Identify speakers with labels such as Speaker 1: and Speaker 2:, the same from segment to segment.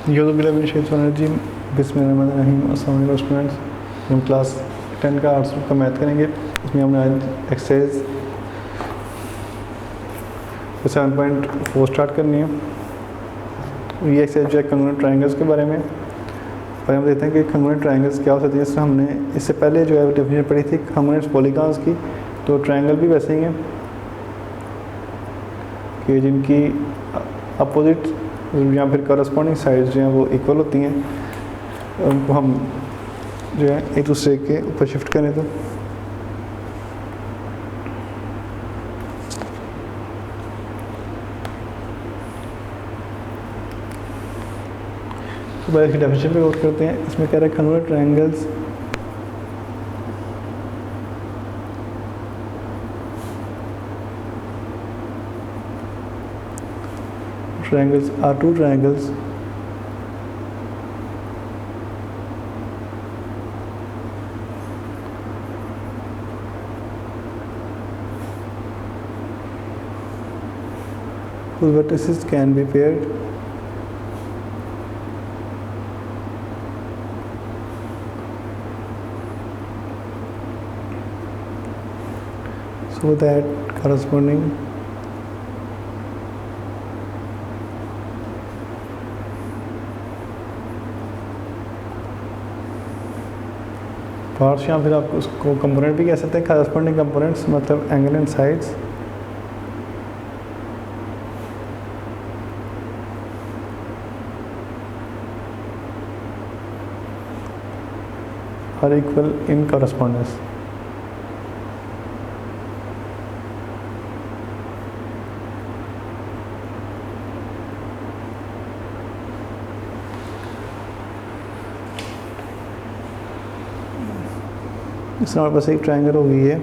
Speaker 1: बिस्मिल्लाहिर्रहमानिर्रहीम। अस्सलाम वालेकुम स्टूडेंट्स, हम क्लास 10 का आर्ट्स का मैथ करेंगे। इसमें हमने आज एक्सरसाइज 7.4 स्टार्ट करनी है। ये एक्सरसाइज जो है कंग्रुएंट ट्रायंगल्स के बारे में। पर हम देखते हैं कि कंग्रुएंट ट्रायंगल्स क्या हो सकती है। इससे हमने इससे पहले जो है डेफिनेशन पढ़ी थी कंग्रुएंट पॉलीगॉन्स की। तो ट्रायंगल भी वैसे ही हैं कि जिनकी अपोजिट या फिर करस्पॉन्डिंग साइड्स जो हैं वो इक्वल होती हैं। उनको हम जो है एक दूसरे के ऊपर शिफ्ट करें तो पहले इसकी डेफिनेशन पे गौर करते हैं। इसमें कह रहा है congruent triangles are two triangles whose vertices can be paired so that corresponding parts, या फिर आप उसको कंपोनेंट भी कह सकते हैं। करस्पॉन्डिंग कंपोनेंट्स मतलब angle and sides are equal in correspondence. इस हमारे पास एक ट्रायंगल हो गई है,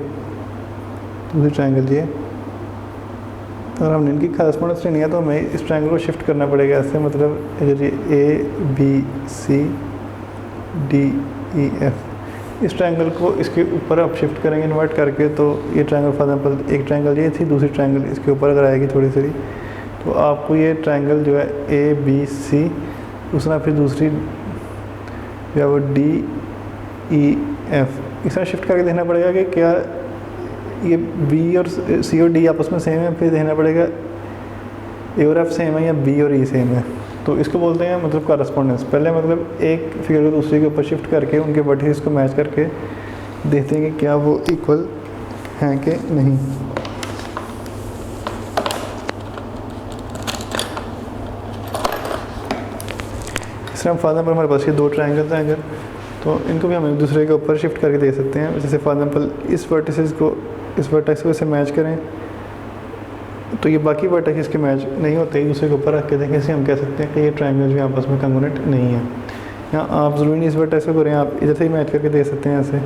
Speaker 1: दूसरी ट्रायंगल ये। अगर हमने इनकी करस्पॉन्डेंस नहीं है तो हमें इस ट्रायंगल को शिफ्ट करना पड़ेगा ऐसे। मतलब अगर ये A B C D E F, इस ट्रायंगल को इसके ऊपर आप शिफ्ट करेंगे इन्वर्ट करके, तो ये ट्रायंगल फॉर एग्जांपल एक ट्रायंगल ये थी, दूसरी ट्रायंगल इसके ऊपर अगर आएगी थोड़ी सी, तो आपको ये ट्रायंगल जो है ए बी सी, दूसरा फिर दूसरी जो है वो डी ई एफ, इस तरह शिफ्ट करके देखना पड़ेगा कि क्या ये बी और सी और डी आपस में सेम है। फिर देखना पड़ेगा ए और एफ सेम है या बी और ई सेम है। तो इसको बोलते हैं मतलब करस्पॉन्डेंस। पहले मतलब एक फिगर को दूसरे के ऊपर शिफ्ट करके उनके वर्टिसेस को मैच करके देखते हैं कि क्या वो इक्वल हैं कि नहीं। इस तरह फॉर एग्जाम्पल हमारे पास ये दो ट्रायंगल्स हैं अगर, तो इनको भी हम एक दूसरे के ऊपर शिफ्ट करके दे सकते हैं। जैसे फॉर एग्जांपल इस वर्टिसेस को इस वर्टेक्स को इसे मैच करें तो ये बाकी वर्टेक्स के मैच नहीं होते, एक दूसरे के ऊपर रख के देखें, इसे हम कह सकते हैं कि ये ट्रायंगल जो आपस में कंग्रुएंट नहीं है। यहाँ आप ज़रूरी नहीं इस वर्टेक्स को करें, आप इधर से ही मैच करके दे सकते हैं ऐसे,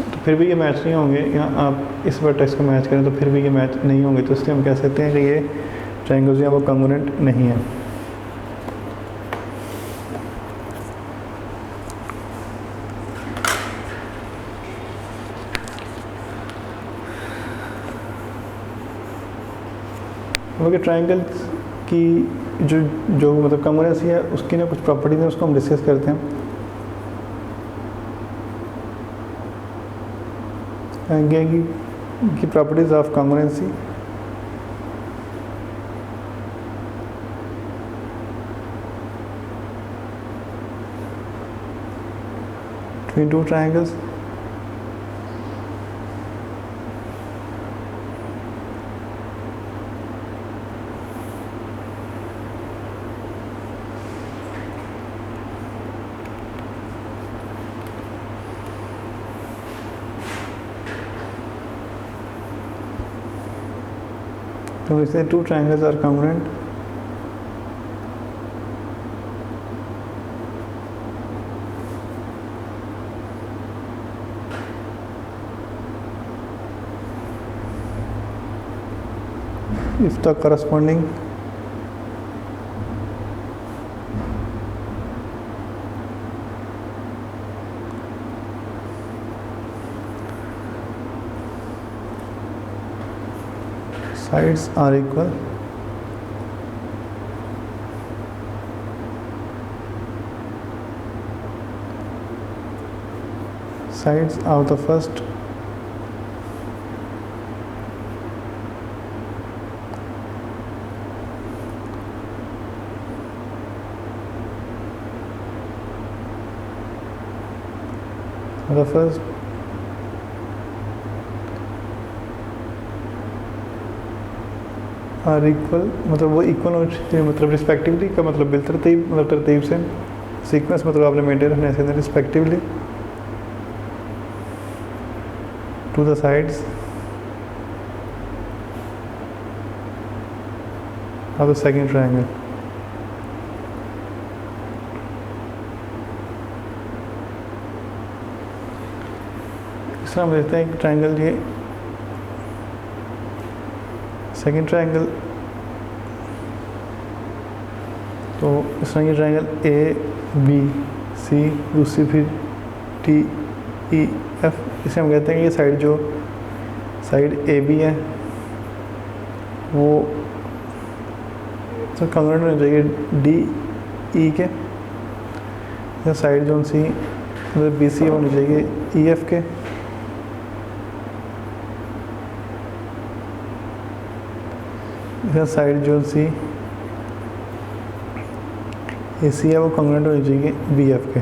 Speaker 1: तो फिर भी ये मैच नहीं होंगे। यहाँ आप इस वर्टेक्स को मैच करें तो फिर भी ये मैच नहीं होंगे, तो इसलिए हम कह सकते हैं कि ये ट्रायंगल जो है वो कंग्रुएंट नहीं है। क्योंकि ट्रायंगल्स की जो मतलब कंग्रुएंसी है उसकी ना कुछ प्रॉपर्टीज हैं, उसको हम डिस्कस करते हैं। की properties of congruency. between two triangles so we say two triangles are congruent if the corresponding sides are equal sides of the first are equal, मतलब वो इक्वल हो चाहिए, मतलब रिस्पेक्टिवली का मतलब बिलतरतीब, मतलब तरतीब से, सीक्वेंस मतलब आपने मेंटेन रखना है respectively to the sides of the second triangle. इस तरह हम देखते हैं कि ट्रायंगल, ये सेकंड ट्रायंगल, तो इस तरह ये ट्रायंगल ए बी सी, दूसरी फिर टी ई एफ, इसे हम कहते हैं कि ये साइड, जो साइड ए बी है वो तो कॉन्ग्रुएंट होना चाहिए डी ई के, या साइड जो सी मतलब बी सी होनी चाहिए ई एफ के, साइड जो सी ए सी है वो कॉन्ग्रुएंट होनी चाहिए बी एफ के।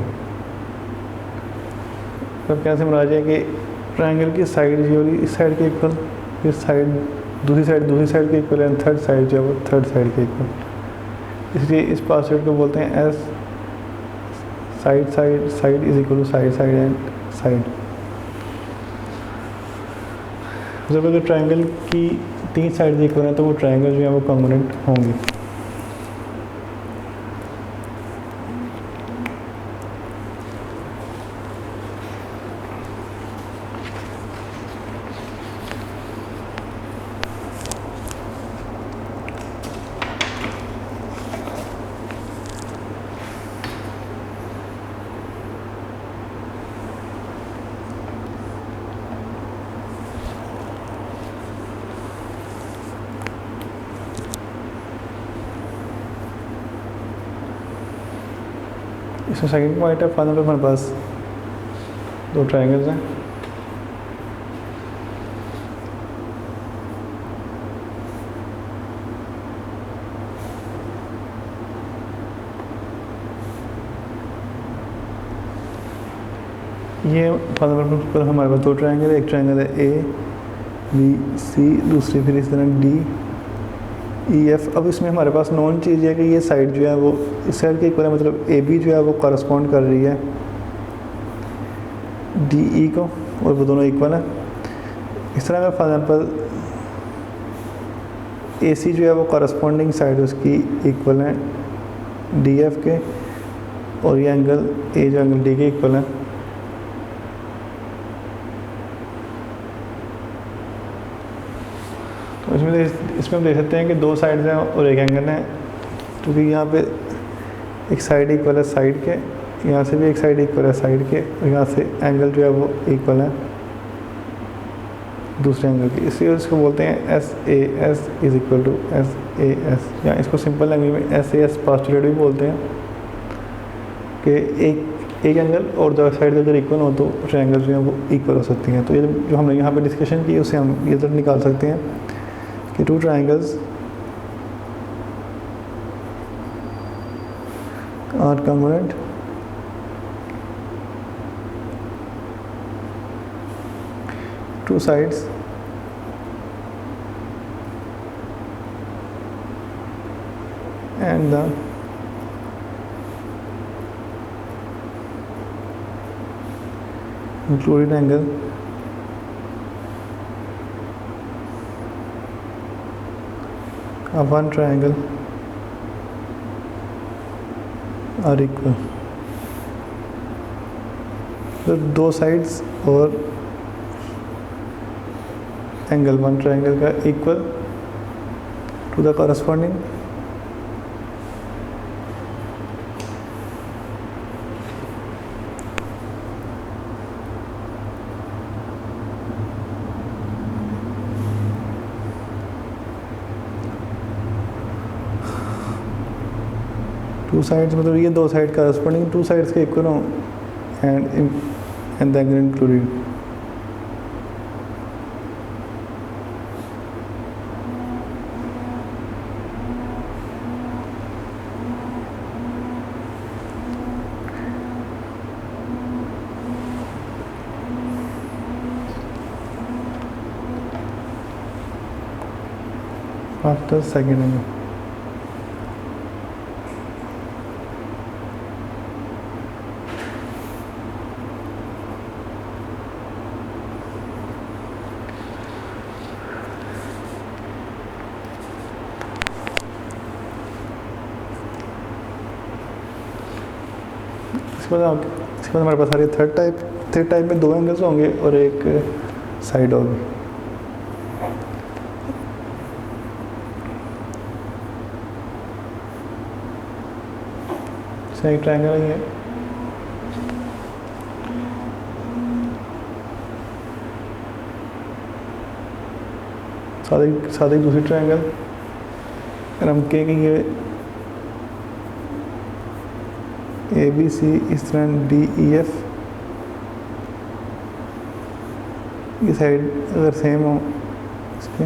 Speaker 1: तो कैसे मराज है कि ट्रायंगल की साइड जो होगी इस साइड के इक्वल, फिर साइड दूसरी साइड के इक्वल, एंड थर्ड साइड जो है वो थर्ड साइड के इक्वल, इसलिए इस पासवर्ड को बोलते हैं S side is equal to side and side. जब अगर ट्रायंगल की तीन साइड इक्वल है तो वो ट्रायंगल जो है वो कॉन्ग्रुएंट होंगे। इसमें सेकंड पॉइंट है, फाइनल हमारे पास दो ट्रायंगल्स हैं, ये फाइनल पर हमारे पास दो ट्रायंगल है, एक ट्रायंगल है ए बी सी, दूसरी फिर इस तरह डी ई एफ। अब इसमें हमारे पास नॉन चीज़ है कि ये साइड जो है वो इस साइड के इक्वल है, मतलब ए बी जो है वो कॉरस्पॉन्ड कर रही है डी ई को, और वो दोनों इक्वल है। इस तरह में फॉर एग्जांपल ए सी जो है वो कॉरस्पॉन्डिंग साइड उसकी इक्वल है डी एफ के, और ये एंगल ए जो एंगल डी के इक्वल है। तो इसमें हम देख सकते हैं कि दो साइड्स हैं और एक एंगल है, क्योंकि यहाँ पे एक साइड इक्वल है साइड के, यहाँ से भी एक साइड इक्वल है साइड के, और यहाँ से एंगल जो है वो इक्वल है दूसरे एंगल की, इसलिए इसको बोलते हैं S A S is equal to S A S, या इसको सिंपल लैंग्वेज में एस ए एस पोस्टुलेट भी बोलते हैं कि एक एंगल और दो साइड अगर इक्वल हो तो ट्रायंगल जो है वो इक्वल हो सकती हैं। तो ये जो हमने यहाँ पे डिस्कशन की उससे हम ये तक निकाल सकते हैं कि two triangles are congruent two sides and the included angle of one triangle are equal। तो दो साइड्स और एंगल वन ट्रायंगल का equal to the corresponding to sides, मतलब ये दो साइड कॉरस्पॉन्डिंग टू साइड्स के इक्वल हो, and the angle included. After second angle. इसके बाद हमारे पास आ रही है थर्ड टाइप में 2 एंगल्स होंगे और एक साइड होगी। एक ट्रायंगल है ये, साथ ही दूसरी ट्रायंगल, अगर हम कहें कि ये ABC इस तरह DEF, ये साइड अगर सेम हो इसके,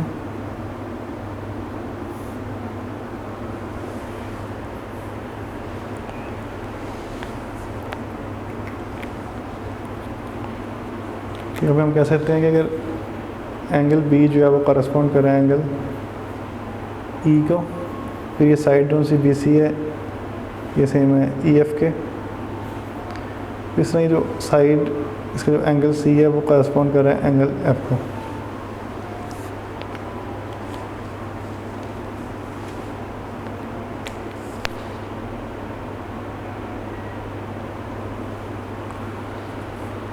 Speaker 1: अभी हम कह सकते हैं कि अगर एंगल B जो है वो करस्पॉन्ड कर रहा है एंगल E को, फिर ये साइड जो सी BC है ये सेम है EF के, इस तरह जो साइड इसका जो एंगल C है वो करस्पॉन्ड कर रहा है एंगल F को।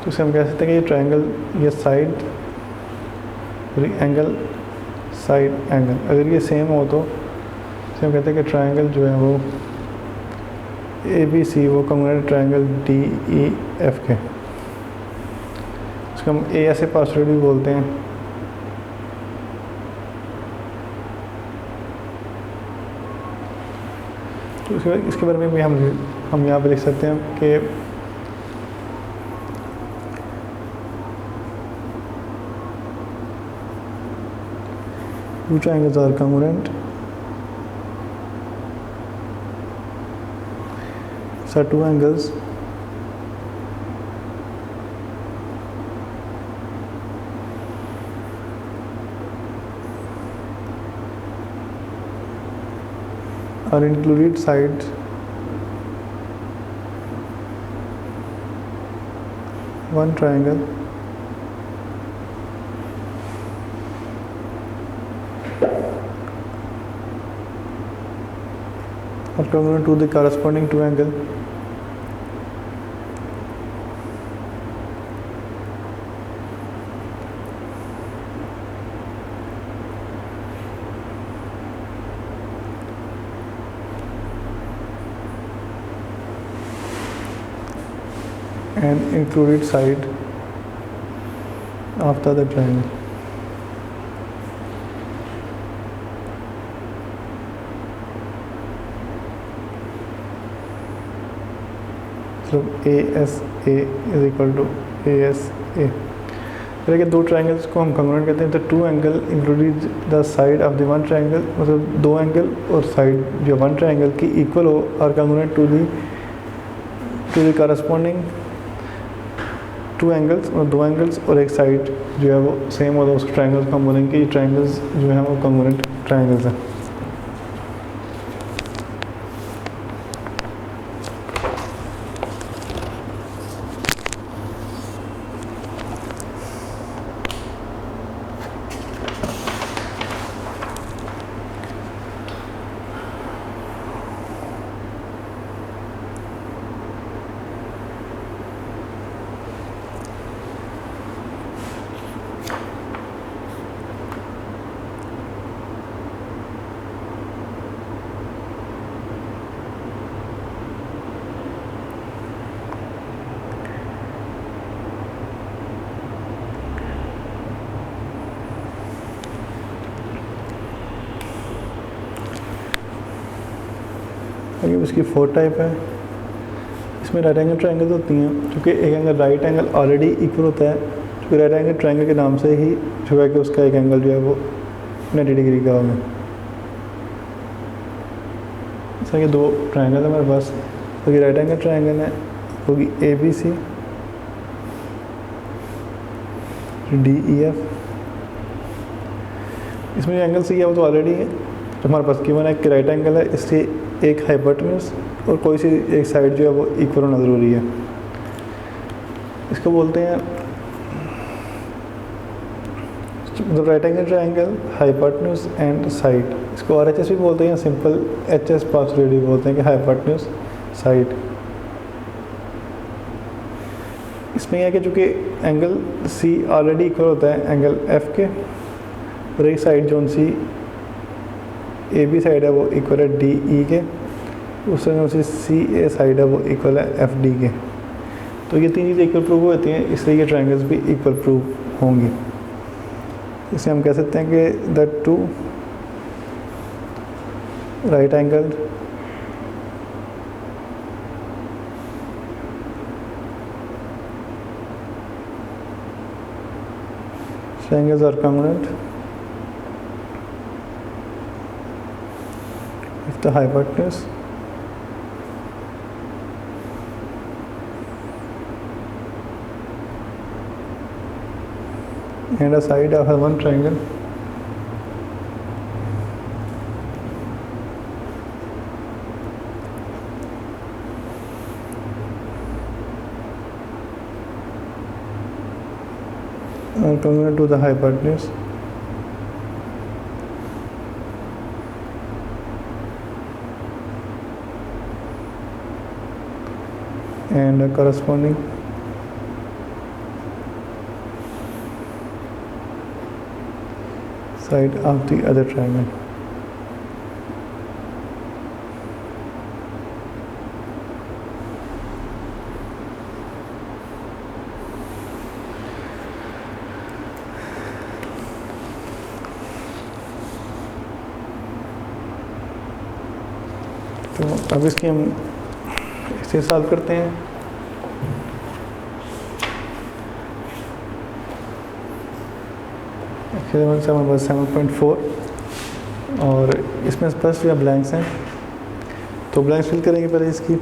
Speaker 1: तो इसे हम कह सकते हैं कि ये ट्रायंगल, ये साइड एंगल साइड एंगल, अगर ये सेम हो तो इसे हम कहते हैं कि ट्रायंगल जो है वो ABC वो कॉन्ग्रुएंट ट्रायंगल DEF के, इसको हम A ऐसे पास्टोरेट भी बोलते हैं। तो इसके बारे में भी हम यहाँ पे लिख सकते हैं कि two triangles are congruent, so two angles are included sides one triangle are congruent to the corresponding two angle and included side after the triangle. So ASA is equal to ASA. फिर दो triangles को हम congruent कहते हैं, तो two angle including the side of the one triangle, मतलब दो angle और साइड जो वन ट्रायंगल की इक्वल हो और congruent to the corresponding two angles, और दो एंगल्स और एक साइड जो है वो सेम हो तो उस ट्रायंगल्स को हम बोलेंगे कि ट्रायंगल्स जो है वो कॉन्ग्रुएंट ट्रायंगल्स हैं। आगे इसकी फोर्थ टाइप है, इसमें राइट एंगल ट्रायंगल होती हैं, क्योंकि एक angle right angle already equal होता है, क्योंकि राइट एंगल ट्रायंगल के नाम से ही जो है कि उसका एक एंगल जो है वो 90 डिग्री का होगा। जैसा ये दो ट्रायंगल है हमारे पास, तो ये राइट एंगल ट्रायंगल है, होगी ABC DEF। इसमें जो एंगल सी है वो तो ऑलरेडी है, तो हमारे पास गिवन है कि राइट एंगल है, इसलिए एक हाइपोटेन्यूज और कोई सी एक साइड जो है वो इक्वल होना ज़रूरी है। इसको बोलते हैं मतलब right angle triangle, hypotenuse and side. इसको RHS भी बोलते हैं, सिंपल HS पासरेडी बोलते हैं कि हाइपोटेन्यूज साइड। इसमें यह है कि चूँकि एंगल C ऑलरेडी इक्वल होता है एंगल F के, और एक साइड जो सी AB साइड है वो इक्वल है DE के, उस तरह से CA साइड है वो इक्वल है FD के। तो ये तीन चीज़ें इक्वल प्रूव होती हैं, इसलिए ये ट्रायंगल्स भी इक्वल प्रूव होंगी। इसे हम कह सकते हैं कि the two right angle triangles are congruent if the hypotenuse and a side of one triangle are congruent to the hypotenuse and a corresponding side of the other triangle. तो अब इसकी हम इसे सॉल्व करते हैं। हमारे पास 7.4 और इसमें फर्स्ट या ब्लैंक्स हैं, तो ब्लैंक्स फिल करेंगे पहले इसकी।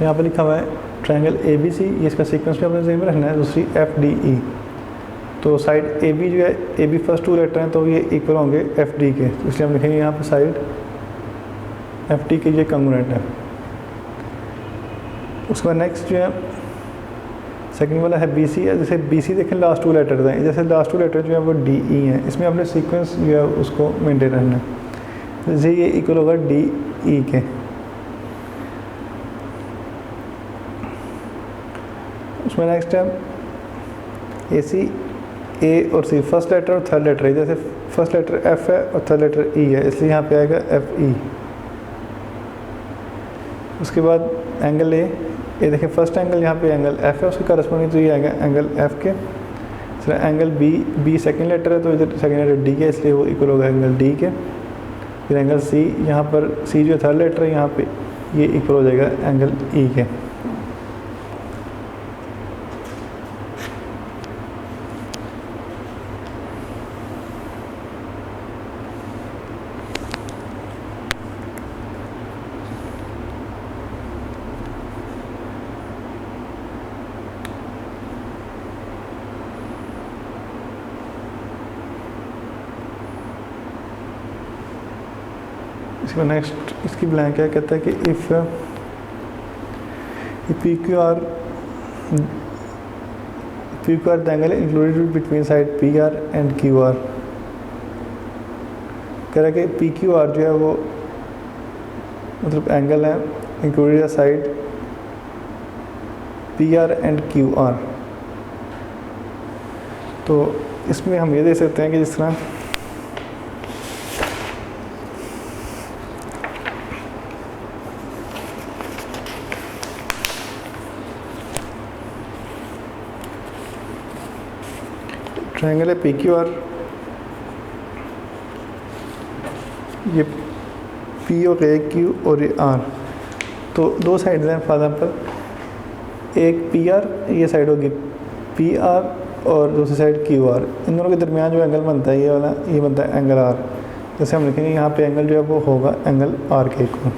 Speaker 1: यहाँ पर लिखा हुआ है ट्रायंगल ABC, ये इसका सीक्वेंस भी अपने ज़हन में रखना है। दूसरी FDE, तो साइड AB जो है, AB फर्स्ट टू लेटर हैं तो ये इक्वल होंगे FD के, तो इसलिए हम लिखेंगे यहाँ पर साइड FD के ये कॉन्ग्रुएंट है। उसके बाद नेक्स्ट जो है सेकंड वाला है BC है। जैसे BC देखें लास्ट टू लेटर हैं, जैसे लास्ट टू लेटर जो है वो DE हैं, इसमें अपने सीक्वेंस जो है उसको मेंटेन रखना है। जैसे ये इक्वल होगा DE के। उसमें नेक्स्ट है AC A और C, फर्स्ट लेटर और थर्ड लेटर है। जैसे फर्स्ट लेटर F है और थर्ड लेटर E है, इसलिए यहाँ पे आएगा FE। उसके बाद एंगल ये देखिए फर्स्ट एंगल यहाँ पे एंगल F है, उसके करस्पॉन्डिंग तो ये आएगा एंगल F के। फिर एंगल B सेकेंड लेटर है, तो इधर सेकेंड लेटर D है, इसलिए वो इक्वल होगा एंगल D के। फिर एंगल C, यहाँ पर C जो थर्ड लेटर है यहाँ पे, ये इक्वल हो जाएगा एंगल E के। इसका नेक्स्ट इसकी ब्लैंक क्या कहता है कि if PQR the angle included between side PR and QR। कह रहा है कि PQR जो है वो मतलब एंगल है included side PR and QR। तो इसमें हम ये दे सकते हैं कि जिस तरह ट्रायंगल है PQR, ये पी हो गया क्यू और ये आर, तो दो साइड हैं फॉर एग्जाम्पल, एक पी आर ये साइड होगी पी आर और दूसरी साइड क्यू आर, इन दोनों के दरमियान जो एंगल बनता है ये वाला, ये बनता है एंगल आर। जैसे हम लिखेंगे यहाँ पे एंगल जो है वो होगा एंगल आर के इक्वल।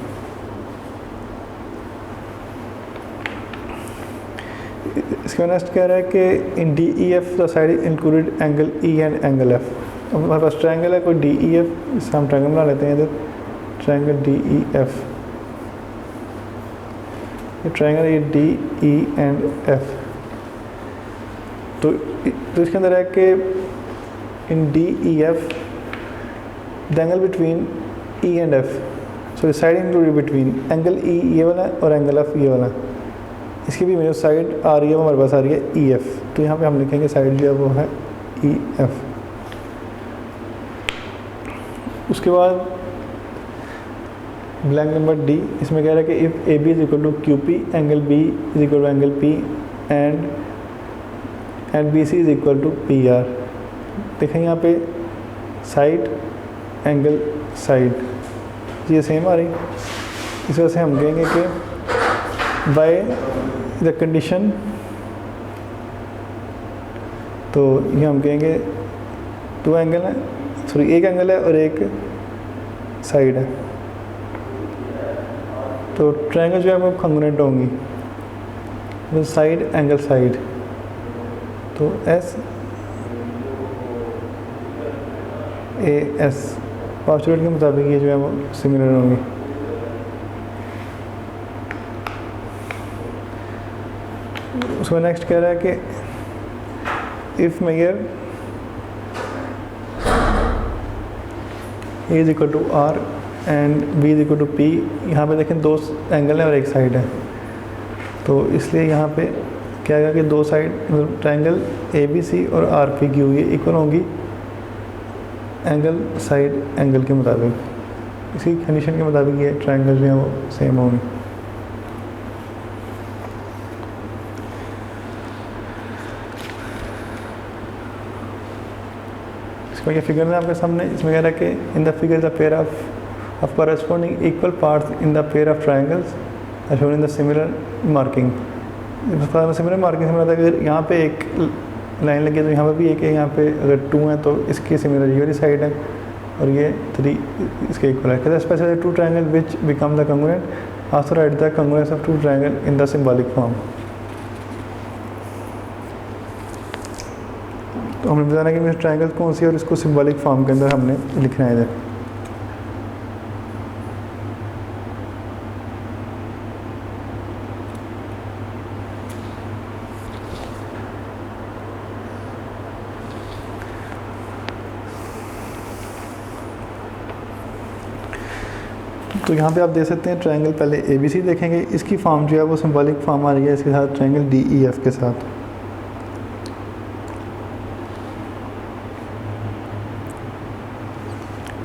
Speaker 1: इसके बाद नेक्स्ट कह रहा है कि in D E F the side included angle E and angle F. अब हमारे पास ट्रायंगल है कोई डी ई एफ, इसका हम ट्रायंगल बना लेते हैं इधर, ट्रायंगल डी ई एफ, ये ट्रायंगल ये डी ई एंड एफ। तो इसके अंदर है कि in D E F the angle between E and F, so side included between angle E ये वाला और एंगल एफ ये वाला, इसकी भी मेरे साइड आ रही है वो हमारे पास आ रही है ई एफ, तो यहाँ पे हम लिखेंगे साइड जो है वो है ई एफ। उसके बाद ब्लैंक नंबर डी, इसमें कह रहा है कि if A B is equal to Q P, angle B is equal to angle P and B C is equal to P R. देखें यहाँ पे साइड एंगल साइड ये सेम आ रही, इस वजह से हम कहेंगे कि बाय द कंडीशन, तो ये हम कहेंगे दो एंगल है, सॉरी एक एंगल है और एक साइड है, तो ट्रायंगल जो है वो कॉन्ग्रुएंट होंगी, तो साइड एंगल साइड, तो एस ए एस पोस्टुलेट के मुताबिक ये जो है वो सिमिलर होंगी। उसको नेक्स्ट कह रहा है कि if measure A is equal to R and B is equal to P, यहाँ पे देखें दो एंगल है और एक साइड है, तो इसलिए यहाँ पे क्या है कि दो साइड मतलब ट्रायंगल ए बी सी और आर पी क्यू ये इक्वल होंगी एंगल साइड एंगल के मुताबिक, इसी कंडीशन के मुताबिक ये ट्रायंगल जो है वो सेम होंगे। इसका ये फिगर है आपके सामने, इसमें कह रहा है कि इन the figure the pair of corresponding equal parts in the pair of triangles are shown in the similar marking। Similar marking से मतलब अगर यहाँ पे एक लाइन लगी तो यहाँ पे भी एक है, यहाँ पे अगर 2 है तो इसकी सिमिलर ये वाली साइड है और ये 3 इसके इक्वल है। Specially 2 triangle which become the congruent also write the congruence of 2 triangle in the symbolic form। तो हमने बताना कि ट्रायंगल कौन सी है और इसको सिंबॉलिक फॉर्म के अंदर हमने लिखना है इधर। तो यहाँ पे आप देख सकते हैं ट्रायंगल पहले ए बी सी देखेंगे, इसकी फॉर्म जो है वो सिंबॉलिक फॉर्म आ रही है इसके साथ ट्रायंगल डी ई एफ के साथ।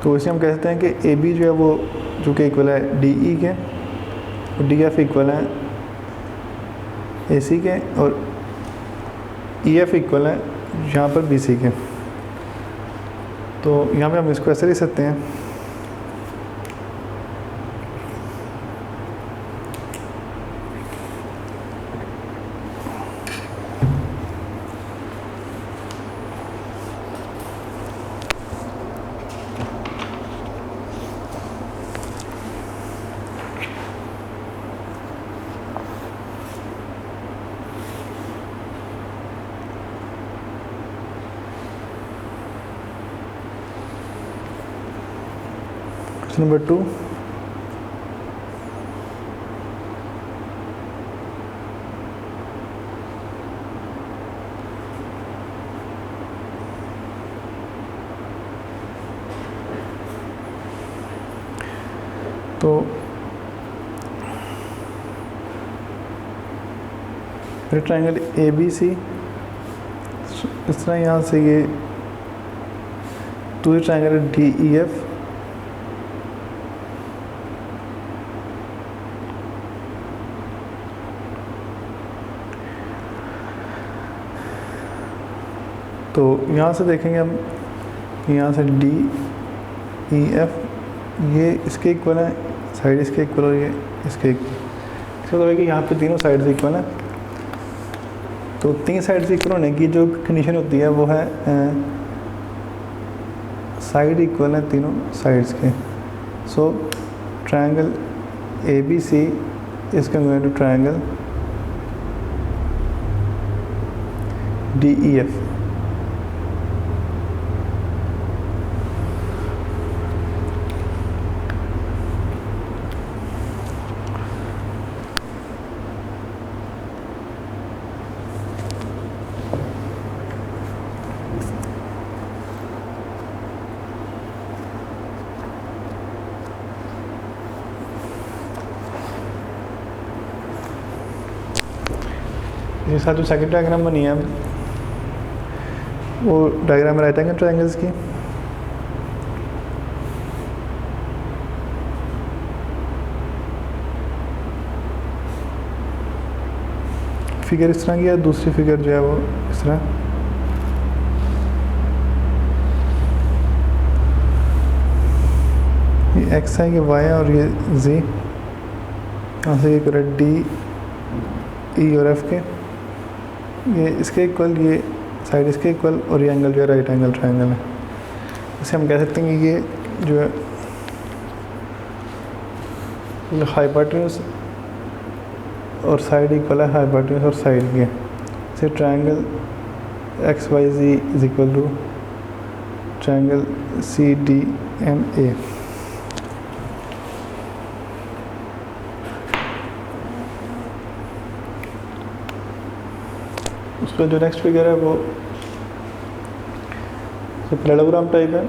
Speaker 1: तो इसे हम कह सकते हैं कि ए बी जो है वो जो कि इक्वल है डी ई के और डी एफ इक्वल है ए सी के और ई एफ इक्वल है यहाँ पर बी सी के। तो यहाँ पे हम इसको ऐसे लिख सकते हैं नंबर 2, तो ट्रायंगल ए बी सी इस तरह यहाँ से ये दूसरी ट्रायंगल डी ई एफ तो यहाँ से देखेंगे हम यहाँ से डी ई एफ ये इसके इक्वल है, साइड इसके इक्वल और ये इसके इक्वल। इसका मतलब है कि यहाँ पे तीनों साइड्स इक्वल हैं। तो तीन साइड्स इक्वल होने की जो कंडीशन होती है वो है साइड इक्वल है तीनों साइड्स के। सो triangle ABC is congruent to triangle DEF। इसके साथ जो सेकंड डायग्राम बनी है वो डायग्राम राइट एंगल ट्रायंगल्स की। फिगर इस तरह की है, दूसरी फिगर जो है वो इस तरह। ये x है, ये y है और ये z। यहाँ से ये करेक्ट D E और F के, ये इसके इक्वल, ये साइड इसके इक्वल और ये एंगल जो है राइट एंगल ट्रायंगल है। इसे हम कह सकते हैं कि ये जो है हाइपोटेन्यूज और साइड इक्वल है हाइपोटेन्यूज और साइड के। इसे triangle XYZ is equal to triangle CDMA। उसका जो नेक्स्ट फिगर है वो पैरेललोग्राम टाइप है।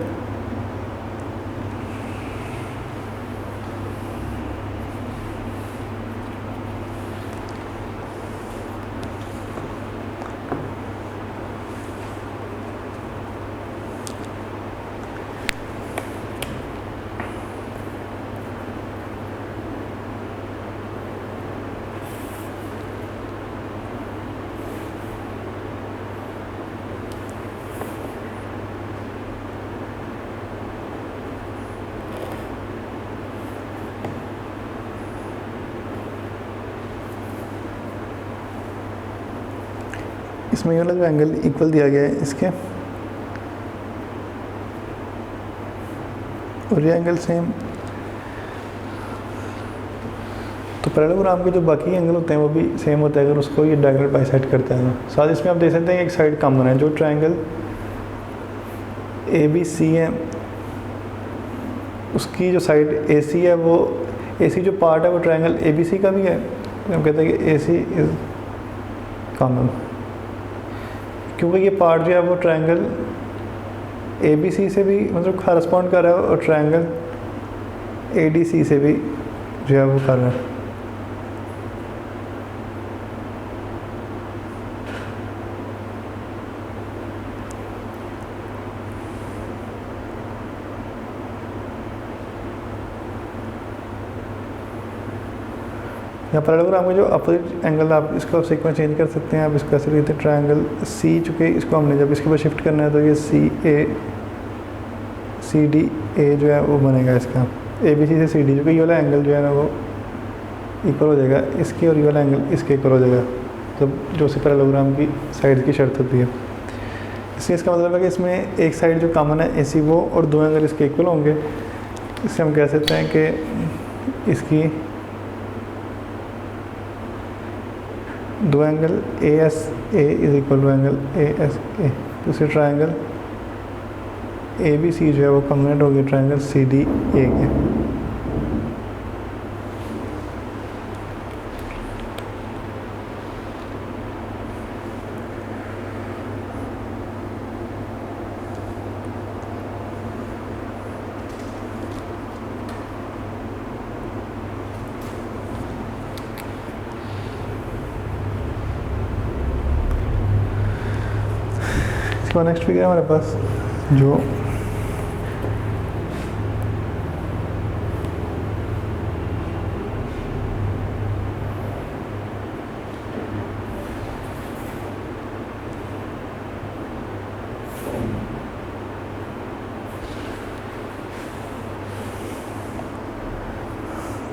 Speaker 1: इसमें ये वाला जो एंगल इक्वल दिया गया है इसके, और ये एंगल सेम। तो पैरेललोग्राम के जो बाकी एंगल होते हैं वो भी सेम होता है अगर उसको ये डायगोनल बाइसेक्ट करता है। साथ इसमें आप देख सकते हैं कि एक साइड कॉमन है। जो ट्रायंगल ABC है उसकी जो साइड AC है, वो AC जो पार्ट है वो ट्रायंगल ABC का भी है। हम कहते हैं कि AC इज कॉमन, क्योंकि ये पार्ट जो है वो ट्रायंगल ABC से भी मतलब कॉरस्पॉन्ड कर रहा है और ट्रायंगल ADC से भी जो है वो कर रहा है। यहाँ पैरेललोग्राम में जो अपोजिट एंगल आप इसका सीक्वेंस चेंज कर सकते हैं। आप इसका ऐसे लेते हैं ट्रायंगल C, चूँकि इसको हमने जब इसके ऊपर शिफ्ट करना है तो ये CDA जो है वो बनेगा इसका ABC से CD, चूँकि ये वाला एंगल जो है ना वो इक्वल हो जाएगा इसके और ये वाला एंगल इसके इक्वल हो जाएगा, तो जो सी पैरेललोग्राम की साइड की शर्त होती है। इसलिए इसका मतलब है कि इसमें एक साइड जो कॉमन है AC वो, और दो एंगल इसके इक्वल होंगे। इससे हम कह सकते हैं कि इसकी दो angle ASA is equal to angle ASA। तो इसे ट्रायंगल ABC जो है वो कॉम्बिनेट होगी ट्रायंगल CDA के। इसका नेक्स्ट फिगर है हमारे पास जो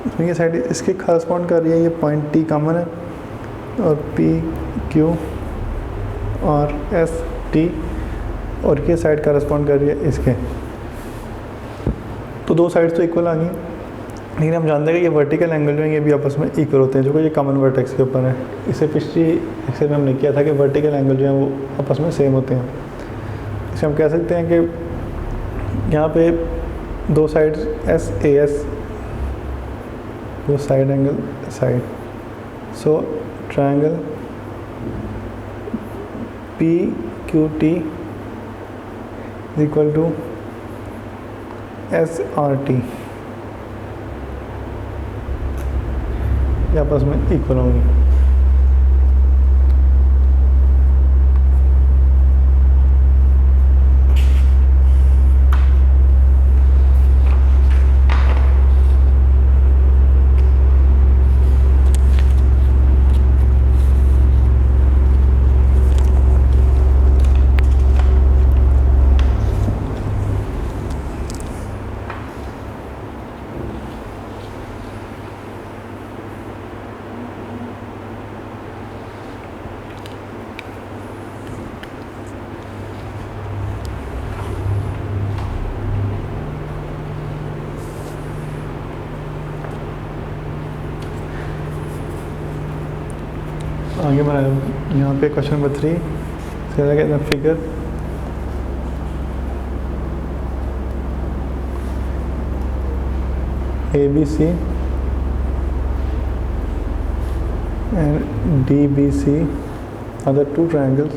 Speaker 1: तो ये साइड इसके करस्पॉन्ड कर रही है, ये पॉइंट टी कॉमन है और पी क्यू और एस टी, और ये साइड करस्पॉन्ड कर रही है इसके। तो दो साइड्स तो इक्वल आ गई, लेकिन हम जानते हैं कि ये वर्टिकल एंगल जो है ये भी आपस में इक्वल होते हैं, जो कि ये कॉमन वर्टेक्स के ऊपर है। इससे पिछली एक्सरसाइज में हमने किया था कि वर्टिकल एंगल जो है वो आपस में सेम होते हैं। इसे हम कह सकते हैं कि यहाँ पे दो साइड्स एस ए एस, दो side angle side, so triangle P Q T is equal to S R T, ये आपस में इक्वल होंगी। आगे बढ़ाए यहाँ पे क्वेश्चन नंबर 3 कहते हैं figure ABC and DBC are the two triangles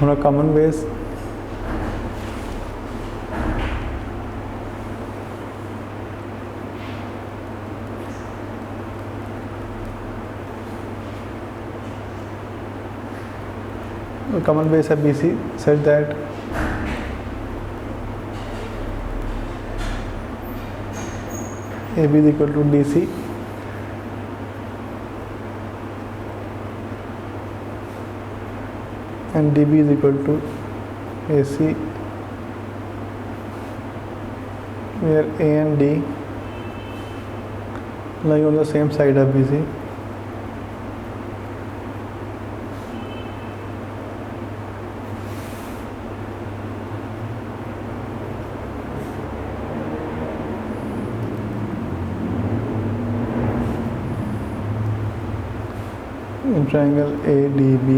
Speaker 1: on a common base common base है BC such that AB is equal to DC and DB is equal to AC, where A and D lie on the same side of BC. In triangle ADB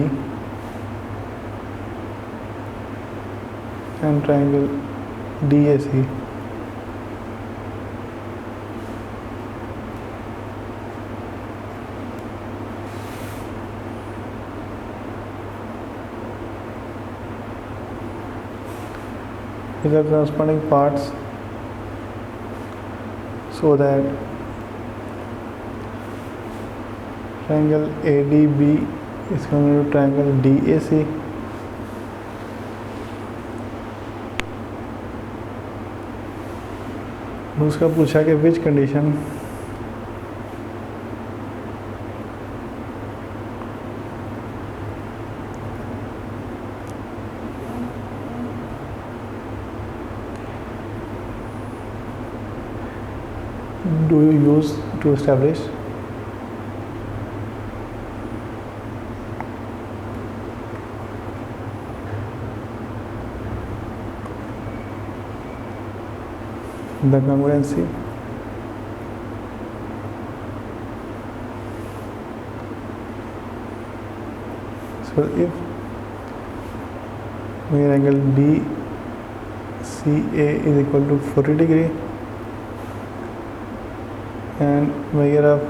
Speaker 1: and triangle DAC, these are corresponding parts, so that triangle ADB is connected to triangle DAC, उसका पूछा कि which condition do you use to establish the congruency so if where angle DCA is equal to 40 degree and where of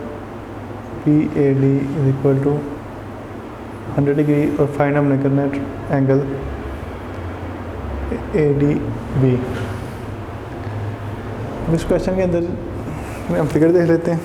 Speaker 1: PAD is equal to 100 degree, और find हमने करना है angle ADB। इस question के अंदर हम फिगर देख लेते हैं।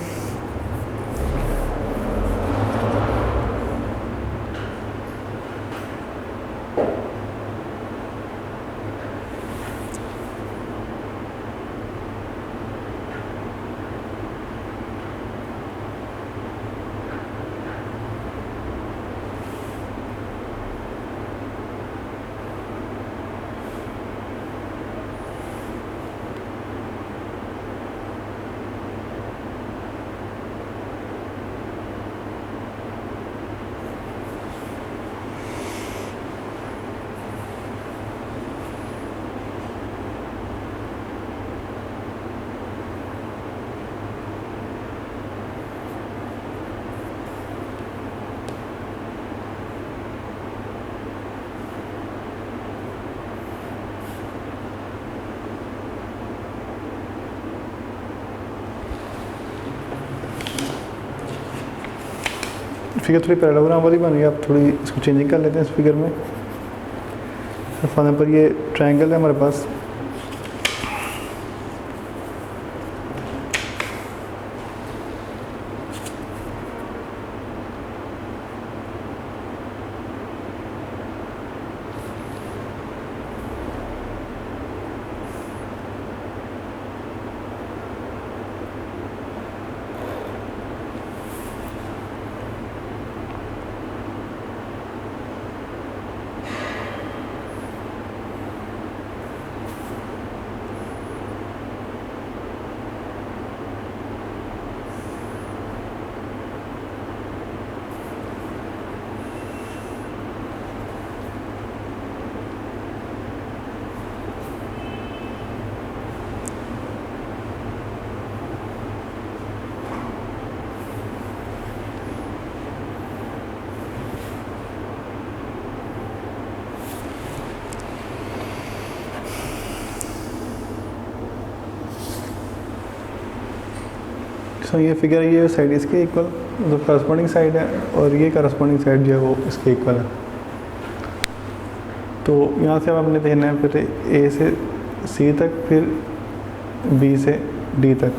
Speaker 1: फिगर थोड़ी पैरेललोग्राम वाली बन गई, आप थोड़ी इसको चेंजिंग कर लेते हैं इस फिगर में। फॉर एग्जाम्पल ये ट्रायंगल है हमारे पास, सो ये फिगर, ये साइड इसके इक्वल मतलब करस्पॉन्डिंग साइड है, और ये करस्पॉन्डिंग साइड जो है वो इसके इक्वल है। तो यहाँ से अब हमने देखना है फिर ए से सी तक, फिर बी से डी तक।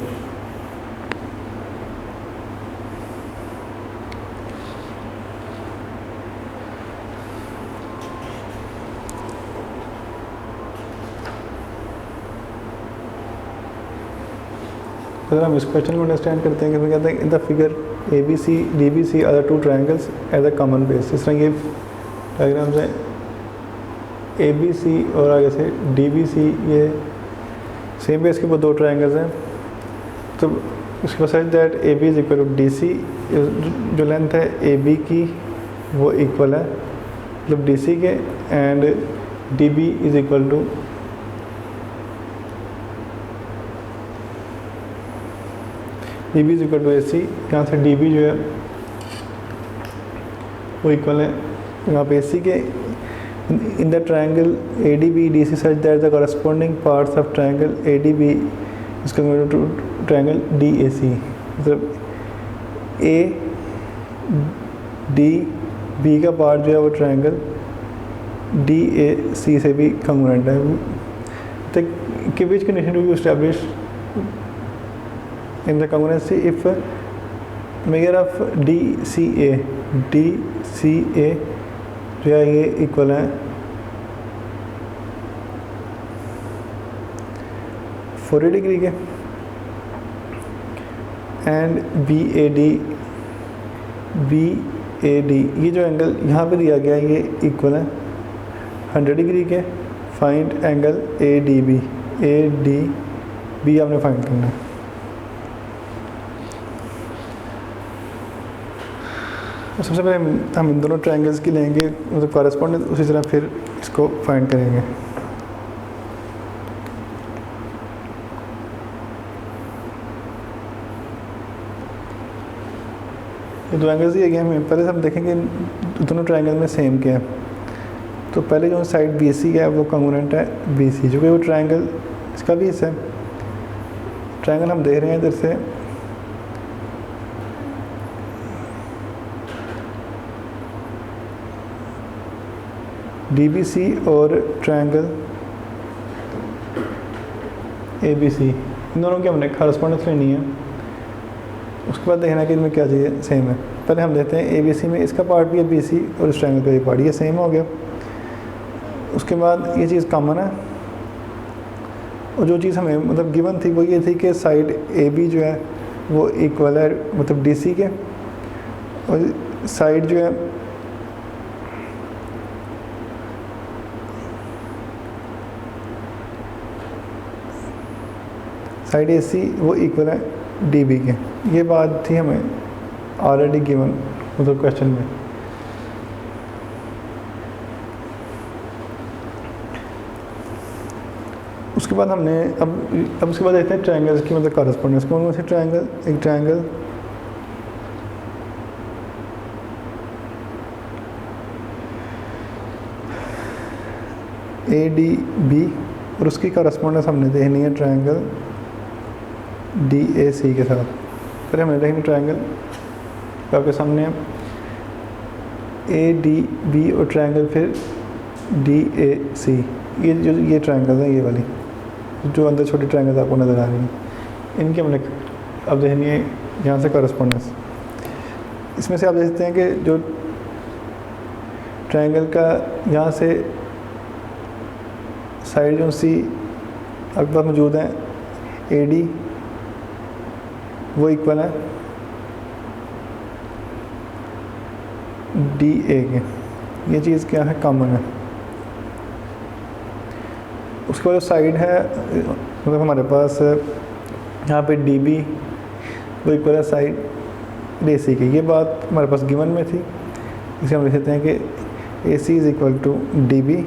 Speaker 1: अगर हम इस क्वेश्चन को अंडरस्टैंड करते हैं कि फिर कहते हैं in the figure A B C D B C are two triangles as a common base. इस तरह ये डायग्राम से ए बी सी और आगे से डी बी सी, ये सेम बेस के ऊपर दो ट्रायंगल्स हैं। तो उसके बाद such that A B is equal to D C, जो लेंथ है ए बी की वो इक्वल है मतलब डी सी के, and D B is equal to D B is equal to A C. यहाँ से डी बी जो है वो इक्वल है यहाँ पे ए सी के। In the triangle A D B D C such that the corresponding parts of triangle A D B is compared to triangle D A C. मतलब ए डी बी का part जो है वो triangle D A सी से भी congruent है। तो which condition to be establish in the congruency if measure of DCA जो है ये इक्वल है 40 डिग्री के, एंड BAD ये जो एंगल यहाँ पे दिया गया है ये इक्वल है 100 डिग्री के। फाइंड एंगल ADB आपने फाइंड करना है। सबसे पहले हम इन दोनों ट्रायंगल्स की लेंगे मतलब कॉरेस्पॉन्डेंस, उसी तरह फिर इसको फाइंड करेंगे। ये दो एंगल्स दिए गए हमें, पहले हम देखेंगे दोनों ट्रायंगल में सेम क्या है। तो पहले जो साइड बी सी है वो कंग्रुएंट है बी सी, जो कि वो ट्रायंगल इसका भी हिस्सा है। ट्रायंगल हम देख रहे हैं इधर से DBC और ट्रायंगल ABC, इन दोनों की हमने कॉरेस्पॉन्डेंस लेनी है। उसके बाद देखना कि इनमें क्या चीज़ें सेम है। पहले हम देखते हैं ABC में इसका पार्ट भी है BC और इस ट्रायंगल का भी पार्ट, ये सेम हो गया। उसके बाद ये चीज़ कॉमन है, और जो चीज़ हमें मतलब गिवन थी वो ये थी कि साइड AB जो है वो इक्वल है मतलब DC के, और साइड जो है साइड AC वो इक्वल है DB के। ये बात थी हमें ऑलरेडी गिवन मतलब क्वेश्चन में। उसके बाद हमने अब उसके बाद देखते हैं ट्रायंगल्स की मतलब कॉरेस्पॉन्डेंस। कौन से ट्रायंगल, एक ट्रायंगल ADB और उसकी कॉरेस्पॉन्डेंस हमने देखनी है ट्रायंगल DAC के साथ। फिर हमने देखनी ट्रायंगल आपके सामने है ए डी बी और ट्रायंगल फिर डी ए सी, ये ट्रायंगल है, ये वाली जो अंदर छोटी ट्रायंगल आपको नज़र आ रही है, इनके हमने अब देखनी है यहाँ से कॉरस्पॉन्डेंस। इसमें से आप देख सकते हैं कि जो ट्रायंगल का यहाँ से साइड जो सी आपके पास मौजूद है ए डी, वो इक्वल है डी ए के, ये चीज़ क्या है, कॉमन है। उसके बाद जो साइड है मतलब हमारे पास यहाँ पे डी बी वो इक्वल है साइड डी सी की, ये बात हमारे पास गिवन में थी, इसे हम लिख सकते हैं कि A C is equal to D B,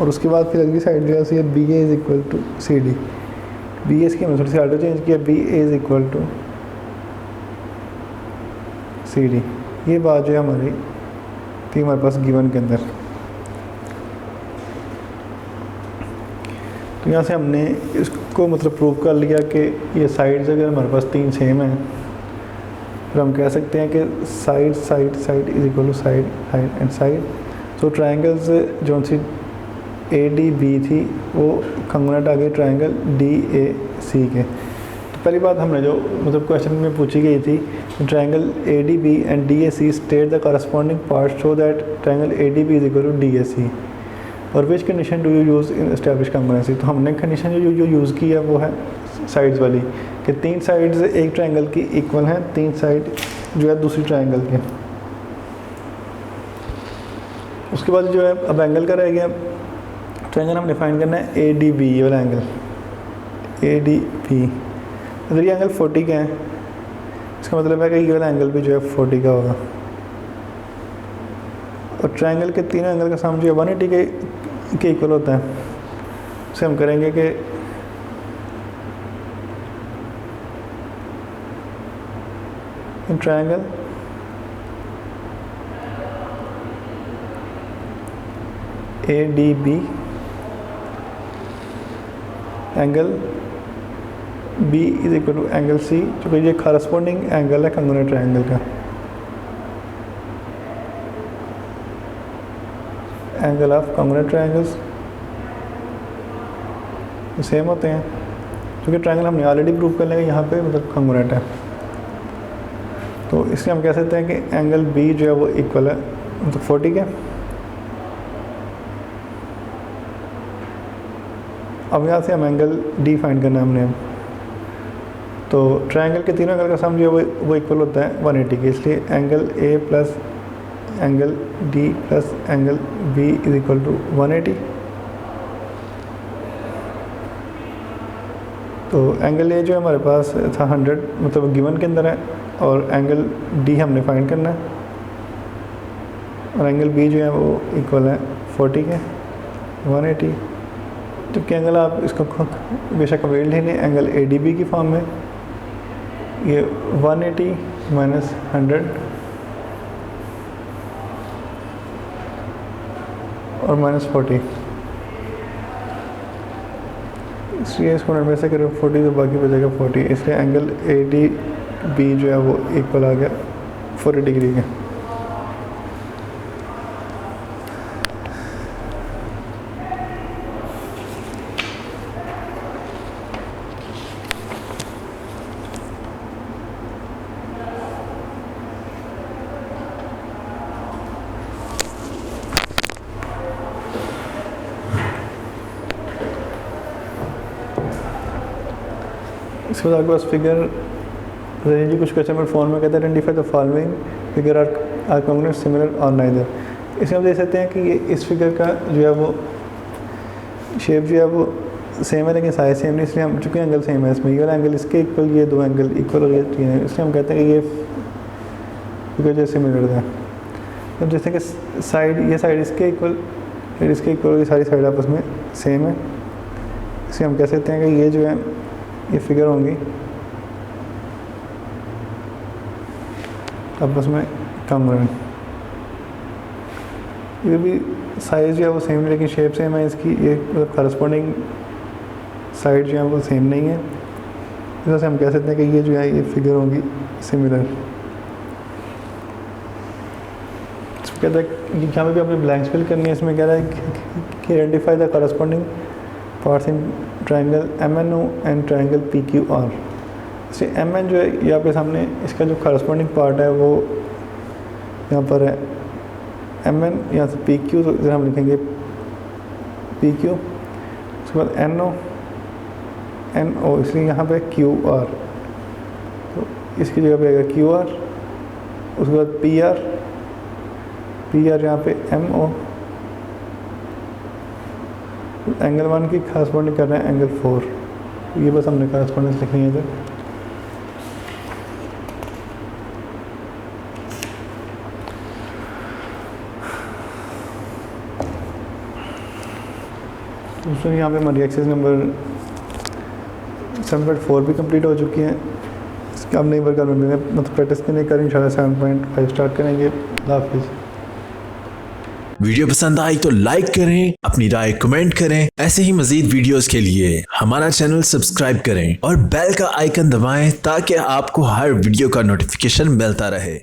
Speaker 1: और उसके बाद फिर अगली साइड जो है B A is equal to C D, B A इसकी हमने थोड़ी सी आर्डर चेंज किया, B A is equal to C D, ये बात जो है हमारी थी हमारे पास गिवन के अंदर। तो यहाँ से हमने इसको मतलब प्रूव कर लिया कि ये साइड्स अगर हमारे पास तीन सेम हैं, फिर हम कह सकते हैं कि side side side is equal to side side and side. तो ट्रायंगल्स जो सी ए डी बी थी वो कंग्रुएंट आ गई ट्रायंगल डी ए सी के। तो पहली बात हमने जो मतलब क्वेश्चन में पूछी गई थी, triangle A D B and D A C state the corresponding part show that triangle A D B is equal to D A C, और which condition do you use in establish congruency. तो हमने condition जो use की है वो है sides वाली, कि तीन साइड्स एक ट्रायंगल की इक्वल हैं, तीन साइड जो है दूसरी ट्रायंगल के। उसके बाद जो है अब एंगल का रह गया, ट्रायंगल हम डिफाइन करना है ए डी बी, ये वाला एंगल ए डी बी, अगर ये एंगल 40 का है इसका मतलब है कि ये वाला एंगल भी जो है 40 का होगा, और ट्रायंगल के तीनों एंगल का सम जो है 180 के इक्वल होता है। उसे हम करेंगे कि in triangle A D B angle B is equal to angle C, जो कि ये कॉरस्पॉन्डिंग एंगल है कंग्रुएंट ट्रायंगल का। Angle of congruent triangles same होते हैं, क्योंकि ट्रायंगल हमने ऑलरेडी प्रूव कर लिया यहाँ पे मतलब कंग्रुएंट है। तो इसलिए हम कह सकते हैं कि एंगल बी जो है वो इक्वल है मतलब 40 के। अब यहाँ से हम एंगल डी फाइंड करना है हमने, तो ट्रायंगल के तीनों एंगल का सम जो है वो इक्वल होता है 180 के, इसलिए angle A plus angle D plus angle B is equal to 180। तो एंगल ए जो है हमारे पास था 100 मतलब गिवन के अंदर है, और एंगल डी हमने फाइंड करना है, और एंगल बी जो है वो इक्वल है 40 के 180। जबकि एंगल आप इसको बेशक वेट ले लें एंगल ए डी बी की फॉर्म में, ये 180 माइनस 100 और माइनस 40, इसलिए इसको नंबर से करें 40 तो बाकी बचेगा 40, इसलिए एंगल ए डी बी जो है वो इक्वल आ गया 40 डिग्री के। इसके बाद आपके पास फिगर जी कुछ क्वेश्चन में फॉर्म में कहते हैं identify the following figure are congruent similar और नाइदर। इसमें हम देख सकते हैं कि ये इस फिगर का जो है वो शेप जो है वो सेम है लेकिन साइज सेम नहीं, इसलिए हम चूँकि एंगल सेम है इसमें, ये वाला एंगल इसके इक्वल, ये दो एंगल इक्वल और ये तीन है, इसलिए हम कहते हैं कि ये फिगर जो सिमिलर है। तो जैसे कि साइड ये साइड इसके इक्वल फिर इसके इक्वल, ये सारी साइड आपस में सेम है, इसलिए हम कह सकते हैं कि ये जो है ये फिगर होंगी आपस में कॉन्ग्रुएंट। ये भी साइज़ जो है वो सेम है लेकिन शेप सेम है इसकी, ये मतलब कॉरस्पॉन्डिंग साइड जो है वो सेम नहीं है, इस वजह से हम कह सकते हैं कि ये जो है ये फिगर होंगी सिमिलर। कहता है कि यहाँ पे भी आपने ब्लैंक्स फिल करनी है। इसमें कह रहा है कि identify the corresponding parts in triangle MNO and triangle PQR। इसे MN जो है ये आपके सामने इसका जो करस्पॉन्डिंग पार्ट है वो यहाँ पर है MN, यहाँ से PQ, तो इधर हम लिखेंगे PQ, उसके बाद NO, इसलिए यहाँ पे QR, तो इसकी जगह पे आएगा QR, उसके बाद PR यहाँ पे MO, एंगल 1 की करस्पॉन्डिंग कर रहे हैं एंगल 4। ये बस हमने करस्पॉन्डेंस लिखनी है इधर। दूसरे यहाँ पे हमारी एक्सरसाइज नंबर 7.4 भी कंप्लीट हो चुकी है। इसका हम नई बार कर मतलब प्रैक्टिस करने कर इंशाल्लाह 7.5 स्टार्ट करेंगे। अल्लाह हाफिज़।
Speaker 2: वीडियो पसंद आई तो लाइक करें, अपनी राय कमेंट करें। ऐसे ही मजीद वीडियोस के लिए हमारा चैनल सब्सक्राइब करें और बेल का आइकन दबाएं ताकि आपको हर वीडियो का नोटिफिकेशन मिलता रहे।